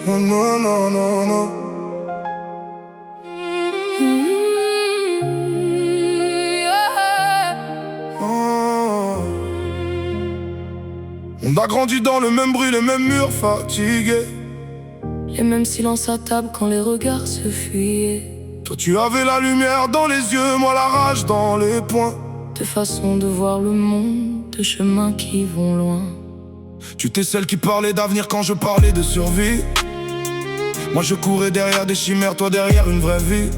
Non, non, non, non, non. Oh. On a grandi dans le même bruit, les mêmes murs fatigués, les mêmes silences à table quand les regards se fuyaient. Toi tu avais la lumière dans les yeux, moi la rage dans les poings. Deux façons de voir le monde, deux chemins qui vont loin. Tu étais celle qui parlait d'avenir quand je parlais de survie. Moi je courais derrière des chimères, toi derrière une vraie vie.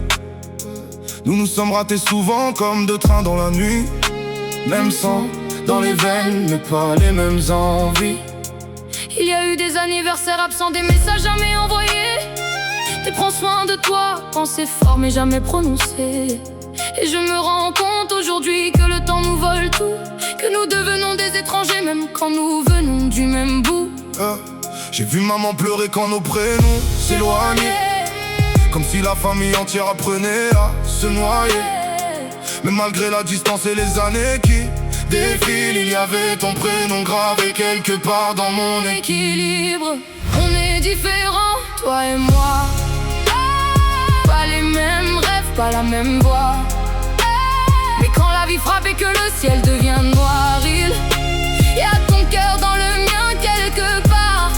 Nous nous sommes ratés souvent comme deux trains dans la nuit. Même sang dans les veines, mais pas les mêmes envies. Il y a eu des anniversaires absents, des messages jamais envoyés. Tu prends soin de toi, pensées fort mais jamais prononcées. Et je me rends compte aujourd'hui que le temps nous vole tout, que nous devenons des étrangers même quand nous venons du même bout. J'ai vu maman pleurer quand nos prénoms s'éloignaient, comme si la famille entière apprenait à se noyer. Mais malgré la distance et les années qui défilent, il y avait ton prénom gravé quelque part dans mon équilibre. On est différents, toi et moi. Pas les mêmes rêves, pas la même voix. Mais quand la vie frappe et que le ciel devient noir, il y a ton cœur dans le mien quelque part.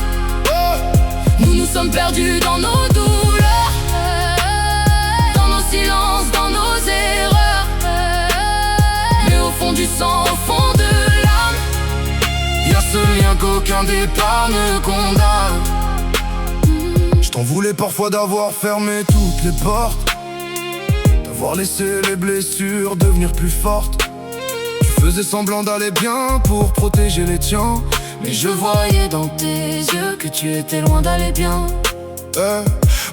Nous nous sommes perdus dans nos douleurs, dans nos silences, dans nos erreurs. Mais au fond du sang, au fond de l'âme, y a ce lien qu'aucun départ ne condamne. Je t'en voulais parfois d'avoir fermé toutes les portes, d'avoir laissé les blessures devenir plus fortes. Tu faisais semblant d'aller bien pour protéger les tiens, mais je voyais dans tes yeux que tu étais loin d'aller bien.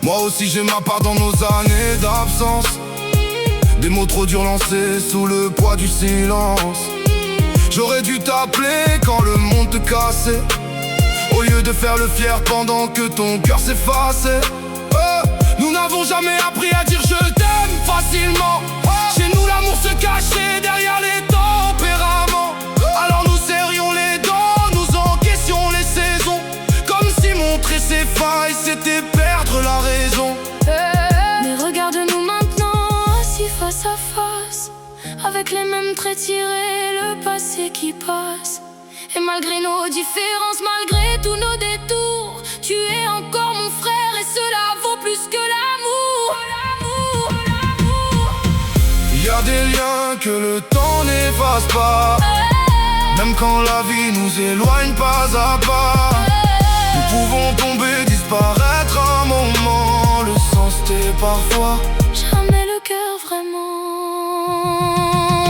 Moi aussi j'ai ma part dans nos années d'absence, des mots trop durs lancés sous le poids du silence. J'aurais dû t'appeler quand le monde te cassait, au lieu de faire le fier pendant que ton cœur s'effaçait. Nous n'avons jamais appris à dire je t'aime facilement. Chez nous l'amour se cachait derrière les tempéraments. Alors nous serrions les dents, nous encaissions les saisons, comme si montrer ses failles c'était perdre la raison. Mais regarde-nous maintenant, assis face à face, avec les mêmes traits tirés, le passé qui passe. Et malgré nos différences, malgré tous nos détours, tu es encore mon frère et cela vaut plus que l'amour. Il y a des liens que le temps n'efface pas, même quand la vie nous éloigne pas à pas. Nous pouvons tomber, disparaître un moment, le sens t'est parfois jamais le cœur vraiment.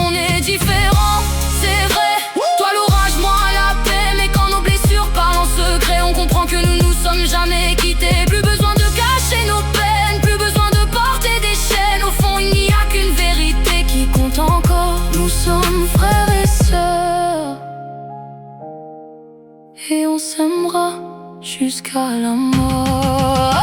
On est différents, c'est vrai. Toi l'orage, moi la paix. Mais quand nos blessures parlent en secret, on comprend que nous nous sommes jamais quittés. Plus besoin de cacher nos peines, plus besoin de porter des chaînes. Au fond il n'y a qu'une vérité qui compte encore. Nous sommes frères et sœurs, et on s'aimera jusqu'à la mort.